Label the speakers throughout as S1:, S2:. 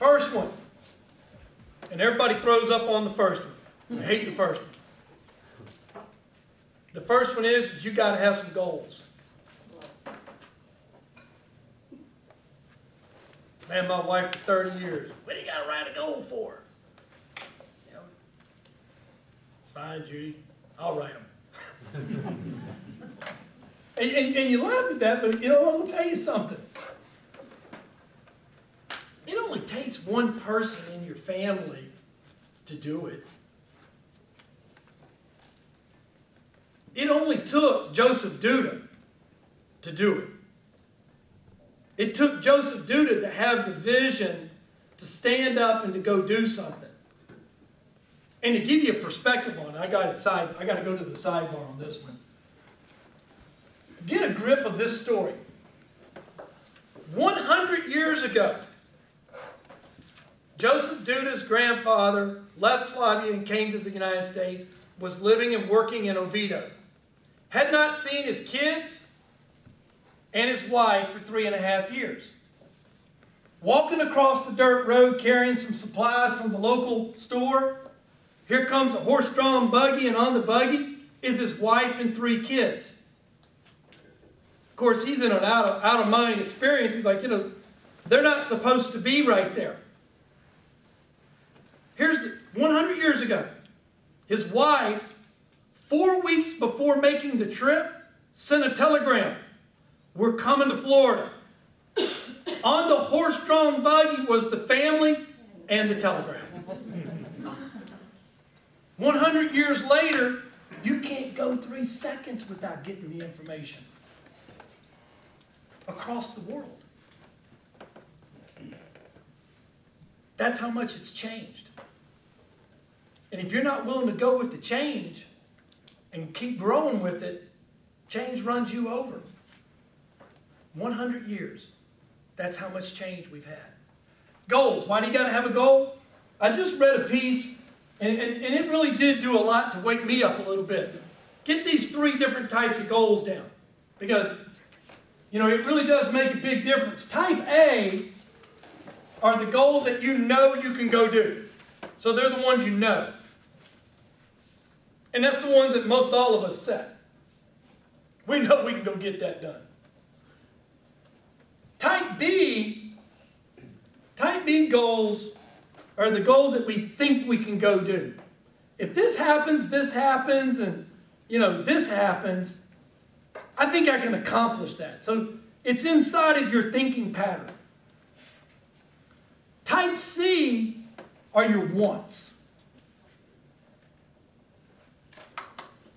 S1: First one. And everybody throws up on the first one. I hate the first one. The first one is you got to have some goals. Man, my wife for 30 years. What do you got to write a goal for? You know, fine, Judy. I'll write them. and you laugh at that, but you know, I'm going to tell you something. It only takes one person in your family to do it. It only took Joseph Duda to do it. It took Joseph Duda to have the vision to stand up and to go do something. And to give you a perspective on it, I got to go to the sidebar on this one. Get a grip of this story. 100 years ago, Joseph Duda's grandfather left Slavia and came to the United States, was living and working in Oviedo. Had not seen his kids and his wife for 3.5 years. Walking across the dirt road carrying some supplies from the local store, here comes a horse-drawn buggy, and on the buggy is his wife and 3 kids. Of course, he's in an out-of-mind experience. He's like, you know, they're not supposed to be right there. Here's 100 years ago. His wife, 4 weeks before making the trip, sent a telegram. We're coming to Florida. On the horse-drawn buggy was the family and the telegram. 100 years later, you can't go 3 seconds without getting the information across the world. That's how much it's changed. And if you're not willing to go with the change and keep growing with it, change runs you over. 100 years. That's how much change we've had. Goals. Why do you got to have a goal? I just read a piece, and it really did do a lot to wake me up a little bit. Get these 3 different types of goals down. Because, you know, it really does make a big difference. Type A are the goals that you know you can go do. So they're the ones you know. And that's the ones that most all of us set. We know we can go get that done. Type B goals are the goals that we think we can go do. If this happens, and, you know, this happens, I think I can accomplish that. So it's inside of your thinking pattern. Type C are your wants.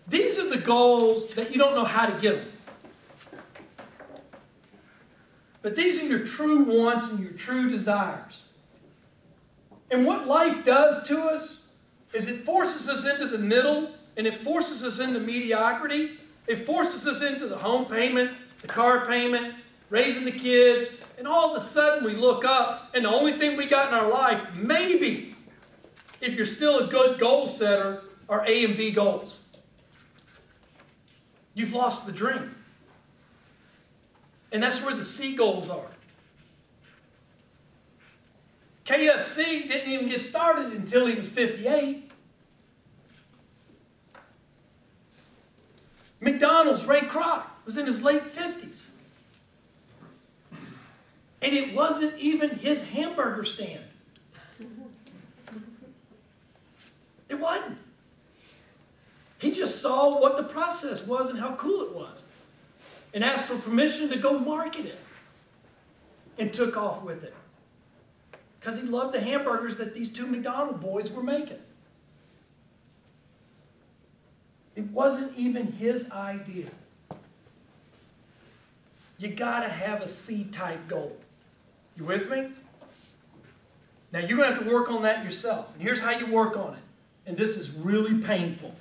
S1: These are the goals that you don't know how to get them. But these are your true wants and your true desires. And what life does to us is it forces us into the middle, and it forces us into mediocrity. It forces us into the home payment, the car payment, raising the kids, and all of a sudden we look up, and the only thing we got in our life, maybe, if you're still a good goal setter, are A and B goals. You've lost the dream. And that's where the C goals are. KFC didn't even get started until he was 58. McDonald's, Ray Kroc, was in his late 50s. And it wasn't even his hamburger stand. It wasn't. He just saw what the process was and how cool it was. And asked for permission to go market it. And took off with it. Because he loved the hamburgers that these 2 McDonald's boys were making. It wasn't even his idea. You got to have a C-type goal. You with me? Now you're going to have to work on that yourself. And here's how you work on it. And this is really painful.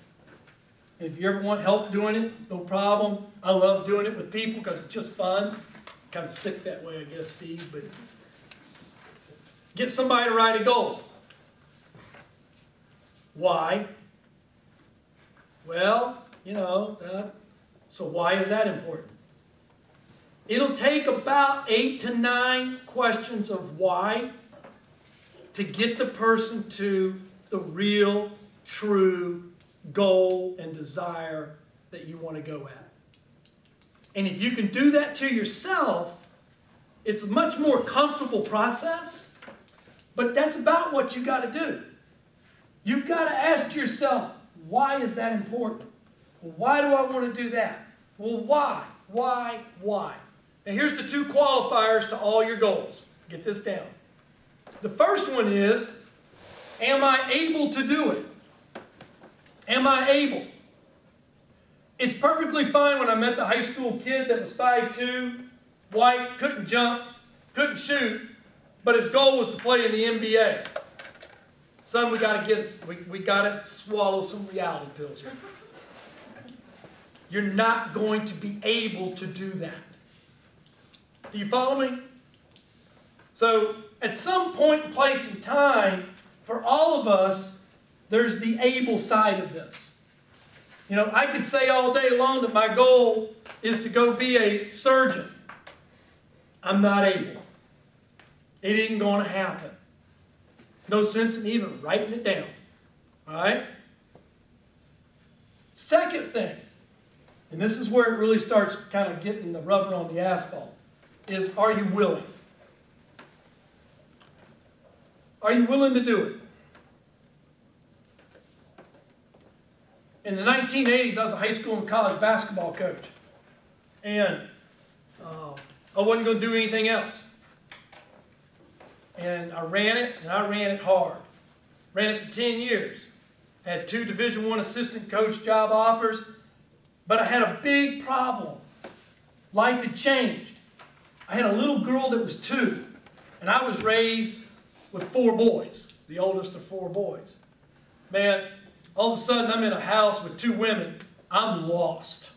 S1: And if you ever want help doing it, no problem. I love doing it with people because it's just fun. Kind of sick that way, I guess, Steve. But get somebody to write a goal. Why? Well, you know, so why is that important? It'll take about 8 to 9 questions of why to get the person to the real, true goal and desire that you want to go at. And if you can do that to yourself, it's a much more comfortable process, but that's about what you got to do. You've got to ask yourself, why is that important? Well, why do I want to do that? Well, why? Why? Now here's the 2 qualifiers to all your goals. Get this down. The first one is, am I able to do it? Am I able? It's perfectly fine when I met the high school kid that was 5'2", white, couldn't jump, couldn't shoot, but his goal was to play in the NBA. Son, we got to swallow some reality pills here. You're not going to be able to do that. Do you follow me? So, at some point in place in time, for all of us, there's the able side of this. You know, I could say all day long that my goal is to go be a surgeon. I'm not able. It ain't going to happen. No sense in even writing it down. All right? Second thing, and this is where it really starts kind of getting the rubber on the asphalt, is are you willing? Are you willing to do it? In the 1980s, I was a high school and college basketball coach. And I wasn't going to do anything else. And I ran it, and I ran it hard. Ran it for 10 years. Had 2 Division I assistant coach job offers. But I had a big problem. Life had changed. I had a little girl that was 2. And I was raised with 4 boys. The oldest of 4 boys. Man, all of a sudden I'm in a house with 2 women. I'm lost.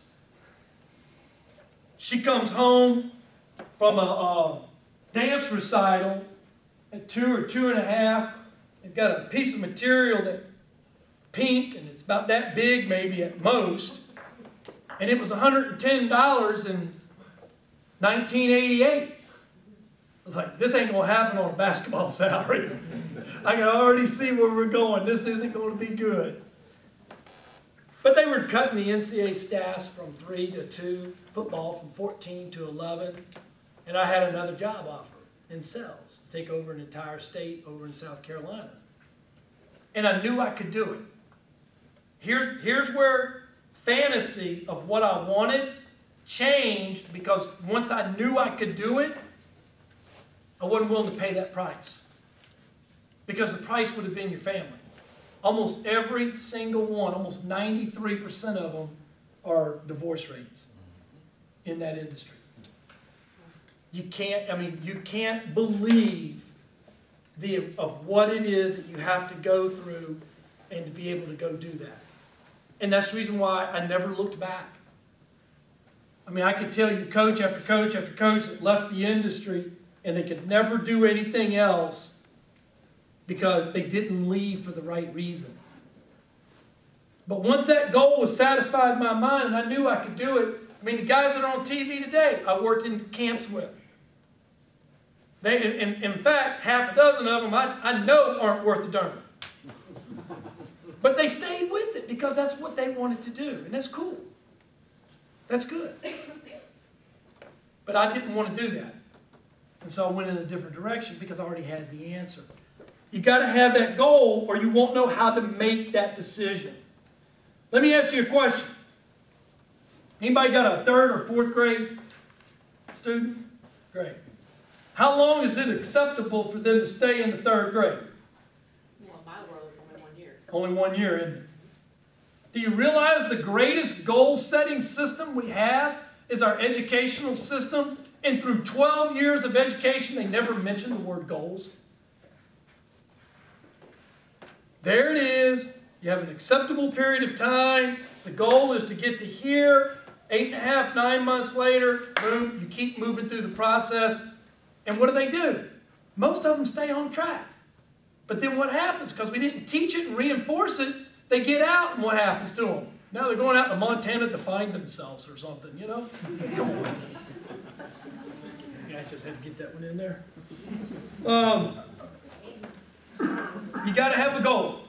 S1: She comes home from a dance recital at 2 or 2.5. It's got a piece of material that's pink, and it's about that big maybe at most. And it was $110 in 1988. I was like, this ain't going to happen on a basketball salary. I can already see where we're going. This isn't going to be good. But they were cutting the NCAA staffs from 3 to 2, football from 14 to 11. And I had another job offer in sales, to take over an entire state over in South Carolina. And I knew I could do it. Here's where fantasy of what I wanted changed, because once I knew I could do it, I wasn't willing to pay that price. Because the price would have been your family. Almost every single one, almost 93% of them are divorce rates in that industry. You can't believe of what it is that you have to go through and to be able to go do that. And that's the reason why I never looked back. I mean, I could tell you coach after coach after coach that left the industry and they could never do anything else because they didn't leave for the right reason. But once that goal was satisfied in my mind and I knew I could do it, I mean, the guys that are on TV today, I worked in camps with. In fact, half a dozen of them I know aren't worth a darn. But they stayed with it because that's what they wanted to do. And that's cool. That's good. But I didn't want to do that. And so I went in a different direction because I already had the answer. You got to have that goal or you won't know how to make that decision. Let me ask you a question. Anybody got a 3rd or 4th grade student? Great. How long is it acceptable for them to stay in the 3rd grade?
S2: Well, my world is only 1 year.
S1: Only 1 year, isn't it? Do you realize the greatest goal-setting system we have is our educational system? And through 12 years of education, they never mention the word goals. There it is. You have an acceptable period of time. The goal is to get to here. 8.5, 9 months later, boom, you keep moving through the process. And what do? Most of them stay on track. But then what happens? Because we didn't teach it and reinforce it, they get out and what happens to them? Now they're going out to Montana to find themselves or something, you know? Come on. Yeah, I just had to get that one in there. You got to have a goal.